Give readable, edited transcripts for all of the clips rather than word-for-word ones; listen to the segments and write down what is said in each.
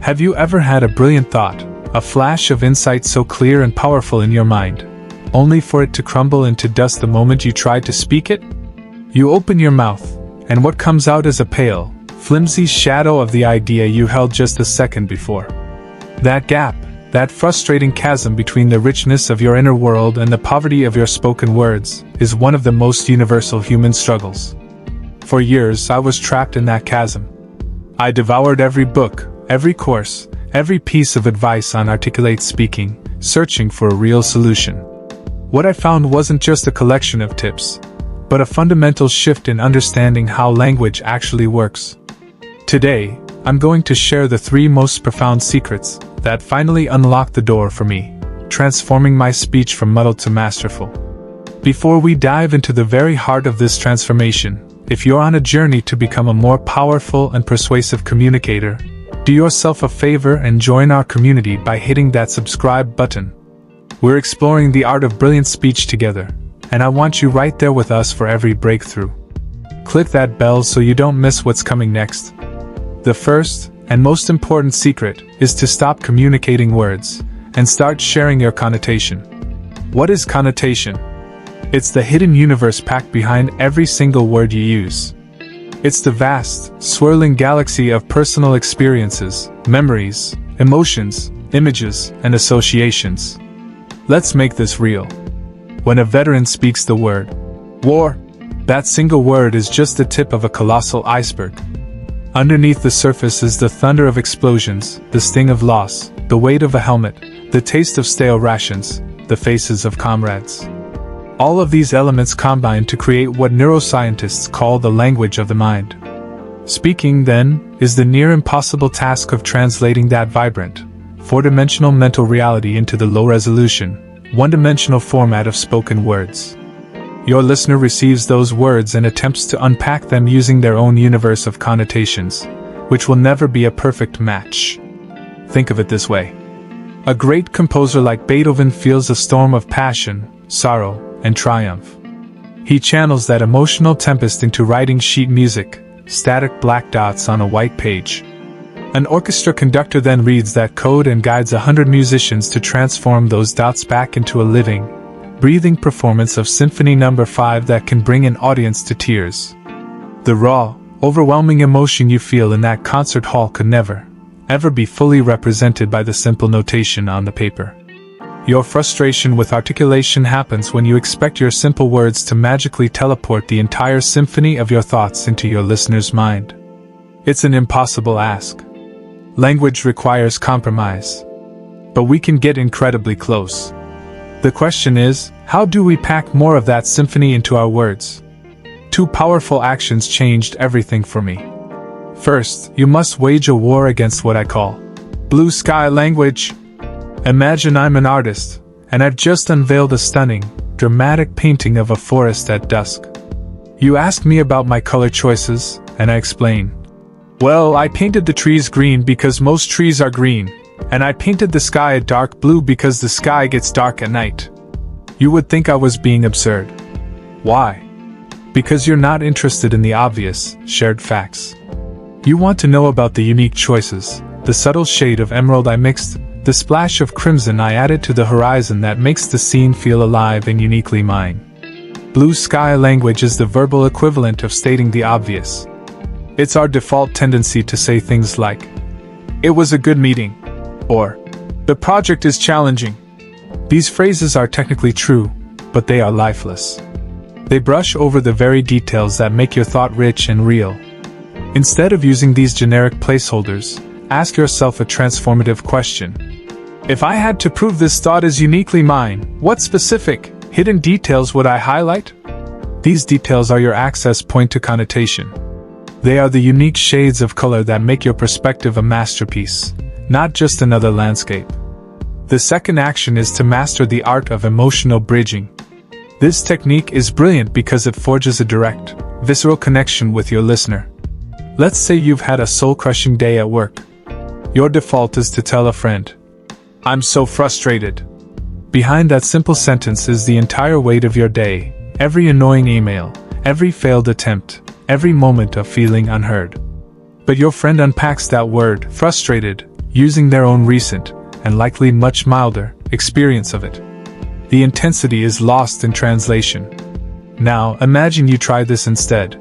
Have you ever had a brilliant thought, a flash of insight so clear and powerful in your mind, only for it to crumble into dust the moment you tried to speak it? You open your mouth, and what comes out is a pale, flimsy shadow of the idea you held just a second before. That gap, that frustrating chasm between the richness of your inner world and the poverty of your spoken words, is one of the most universal human struggles. For years I was trapped in that chasm. I devoured every book, every course, every piece of advice on articulate speaking, searching for a real solution. What I found wasn't just a collection of tips, but a fundamental shift in understanding how language actually works. Today, I'm going to share the 3 most profound secrets that finally unlocked the door for me, transforming my speech from muddled to masterful. Before we dive into the very heart of this transformation, if you're on a journey to become a more powerful and persuasive communicator, do yourself a favor and join our community by hitting that subscribe button. We're exploring the art of brilliant speech together, and I want you right there with us for every breakthrough. Click that bell so you don't miss what's coming next. The first and most important secret is to stop communicating words and start sharing your connotation. What is connotation? It's the hidden universe packed behind every single word you use. It's the vast, swirling galaxy of personal experiences, memories, emotions, images, and associations. Let's make this real. When a veteran speaks the word war, that single word is just the tip of a colossal iceberg. Underneath the surface is the thunder of explosions, the sting of loss, the weight of a helmet, the taste of stale rations, the faces of comrades. All of these elements combine to create what neuroscientists call the language of the mind. Speaking, then, is the near impossible task of translating that vibrant, four-dimensional mental reality into the low-resolution, one-dimensional format of spoken words. Your listener receives those words and attempts to unpack them using their own universe of connotations, which will never be a perfect match. Think of it this way. A great composer like Beethoven feels a storm of passion, sorrow, and triumph. He channels that emotional tempest into writing sheet music, static black dots on a white page. An orchestra conductor then reads that code and guides 100 musicians to transform those dots back into a living, breathing performance of Symphony No. 5 that can bring an audience to tears. The raw, overwhelming emotion you feel in that concert hall could never, ever be fully represented by the simple notation on the paper. Your frustration with articulation happens when you expect your simple words to magically teleport the entire symphony of your thoughts into your listener's mind. It's an impossible ask. Language requires compromise. But we can get incredibly close. The question is, how do we pack more of that symphony into our words? 2 powerful actions changed everything for me. First, you must wage a war against what I call blue sky language. Imagine I'm an artist, and I've just unveiled a stunning, dramatic painting of a forest at dusk. You ask me about my color choices, and I explain. Well, I painted the trees green because most trees are green, and I painted the sky a dark blue because the sky gets dark at night. You would think I was being absurd. Why? Because you're not interested in the obvious, shared facts. You want to know about the unique choices, the subtle shade of emerald I mixed, the splash of crimson I added to the horizon that makes the scene feel alive and uniquely mine. Blue sky language is the verbal equivalent of stating the obvious. It's our default tendency to say things like, "It was a good meeting," or "The project is challenging." These phrases are technically true, but they are lifeless. They brush over the very details that make your thought rich and real. Instead of using these generic placeholders, ask yourself a transformative question. If I had to prove this thought is uniquely mine, what specific, hidden details would I highlight? These details are your access point to connotation. They are the unique shades of color that make your perspective a masterpiece, not just another landscape. The second action is to master the art of emotional bridging. This technique is brilliant because it forges a direct, visceral connection with your listener. Let's say you've had a soul-crushing day at work. Your default is to tell a friend, "I'm so frustrated." Behind that simple sentence is the entire weight of your day, every annoying email, every failed attempt, every moment of feeling unheard. But your friend unpacks that word, frustrated, using their own recent, and likely much milder, experience of it. The intensity is lost in translation. Now, imagine you try this instead.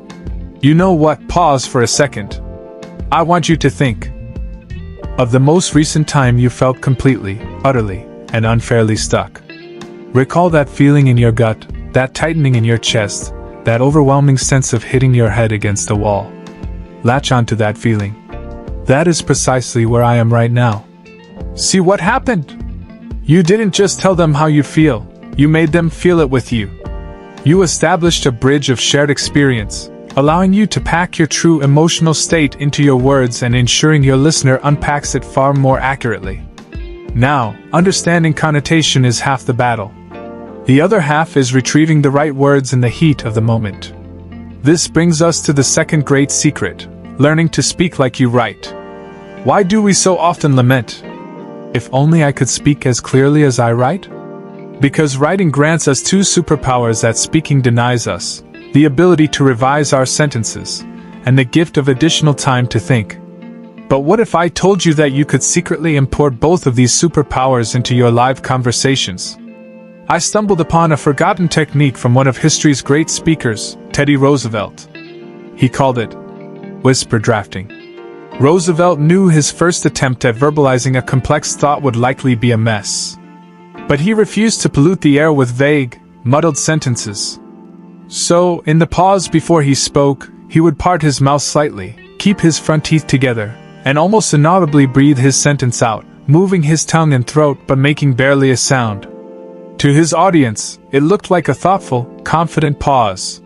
You know what? Pause for a second. I want you to think of the most recent time you felt completely, utterly, and unfairly stuck. Recall that feeling in your gut, that tightening in your chest, that overwhelming sense of hitting your head against a wall. Latch onto that feeling. That is precisely where I am right now. See what happened? You didn't just tell them how you feel, you made them feel it with you. You established a bridge of shared experience, allowing you to pack your true emotional state into your words and ensuring your listener unpacks it far more accurately. Now, understanding connotation is half the battle. The other half is retrieving the right words in the heat of the moment. This brings us to the second great secret, learning to speak like you write. Why do we so often lament, "If only I could speak as clearly as I write"? Because writing grants us two superpowers that speaking denies us: the ability to revise our sentences, and the gift of additional time to think. But what if I told you that you could secretly import both of these superpowers into your live conversations? I stumbled upon a forgotten technique from one of history's great speakers, Teddy Roosevelt. He called it whisper drafting. Roosevelt knew his first attempt at verbalizing a complex thought would likely be a mess. But he refused to pollute the air with vague, muddled sentences. So, in the pause before he spoke, he would part his mouth slightly, keep his front teeth together, and almost inaudibly breathe his sentence out, moving his tongue and throat but making barely a sound. To his audience, it looked like a thoughtful, confident pause.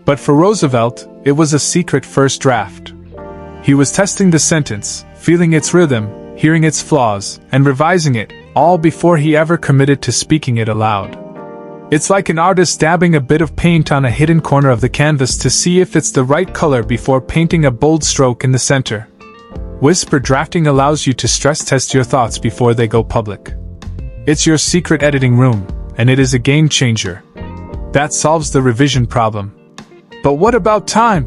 But for Roosevelt, it was a secret first draft. He was testing the sentence, feeling its rhythm, hearing its flaws, and revising it, all before he ever committed to speaking it aloud. It's like an artist dabbing a bit of paint on a hidden corner of the canvas to see if it's the right color before painting a bold stroke in the center. Whisper drafting allows you to stress test your thoughts before they go public. It's your secret editing room, and it is a game changer. That solves the revision problem. But what about time?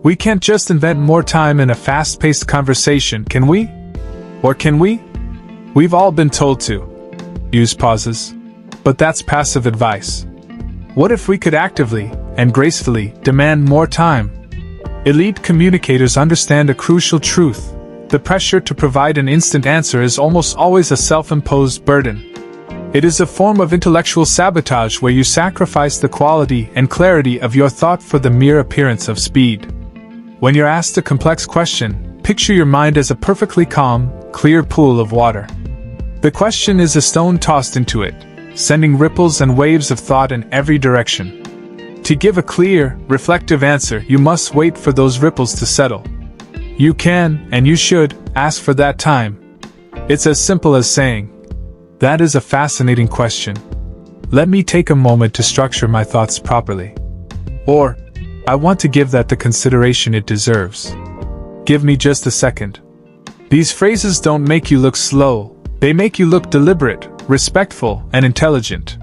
We can't just invent more time in a fast-paced conversation, can we? Or can we? We've all been told to use pauses. But that's passive advice. What if we could actively and gracefully demand more time? Elite communicators understand a crucial truth. The pressure to provide an instant answer is almost always a self-imposed burden. It is a form of intellectual sabotage where you sacrifice the quality and clarity of your thought for the mere appearance of speed. When you're asked a complex question, picture your mind as a perfectly calm, clear pool of water. The question is a stone tossed into it, sending ripples and waves of thought in every direction. To give a clear, reflective answer, you must wait for those ripples to settle. You can, and you should, ask for that time. It's as simple as saying, "That is a fascinating question. Let me take a moment to structure my thoughts properly." Or, "I want to give that the consideration it deserves. Give me just a second." These phrases don't make you look slow, they make you look deliberate, respectful, and intelligent.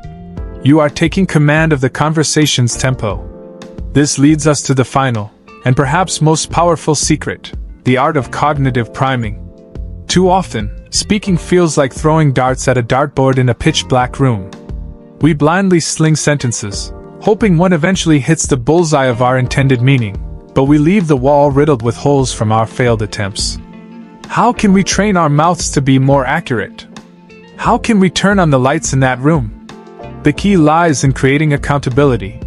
You are taking command of the conversation's tempo. This leads us to the final, and perhaps most powerful secret, the art of cognitive priming. Too often, speaking feels like throwing darts at a dartboard in a pitch-black room. We blindly sling sentences, hoping one eventually hits the bullseye of our intended meaning, but we leave the wall riddled with holes from our failed attempts. How can we train our mouths to be more accurate? How can we turn on the lights in that room? The key lies in creating accountability.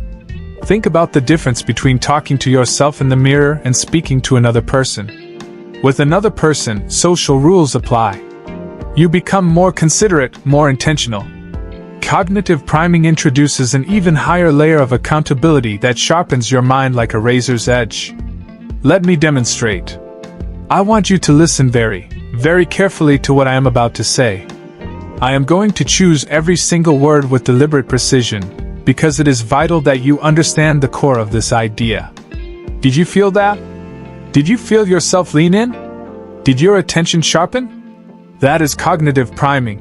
Think about the difference between talking to yourself in the mirror and speaking to another person. With another person, social rules apply. You become more considerate, more intentional. Cognitive priming introduces an even higher layer of accountability that sharpens your mind like a razor's edge. Let me demonstrate. I want you to listen very, very carefully to what I am about to say. I am going to choose every single word with deliberate precision, because it is vital that you understand the core of this idea. Did you feel that? Did you feel yourself lean in? Did your attention sharpen? That is cognitive priming.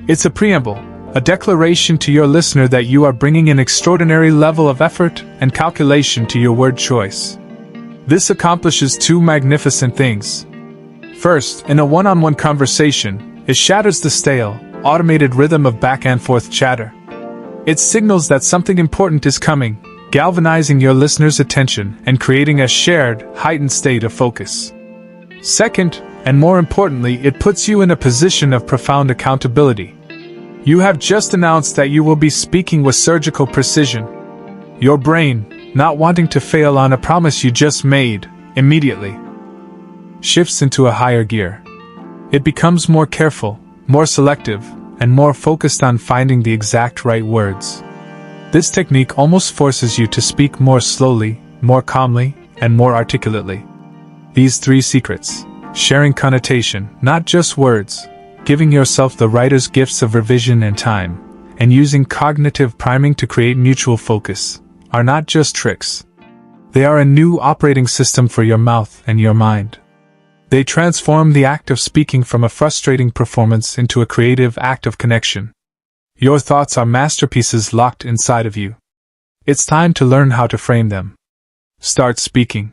It's a preamble, a declaration to your listener that you are bringing an extraordinary level of effort and calculation to your word choice. This accomplishes two magnificent things. First, in a one-on-one conversation, it shatters the stale, automated rhythm of back-and-forth chatter. It signals that something important is coming, galvanizing your listener's attention and creating a shared, heightened state of focus. Second, and more importantly, it puts you in a position of profound accountability. You have just announced that you will be speaking with surgical precision. Your brain, not wanting to fail on a promise you just made, immediately shifts into a higher gear. It becomes more careful, more selective, and more focused on finding the exact right words. This technique almost forces you to speak more slowly, more calmly, and more articulately. These 3 secrets: sharing connotation, not just words, giving yourself the writer's gifts of revision and time, and using cognitive priming to create mutual focus, are not just tricks. They are a new operating system for your mouth and your mind. They transform the act of speaking from a frustrating performance into a creative act of connection. Your thoughts are masterpieces locked inside of you. It's time to learn how to frame them. Start speaking.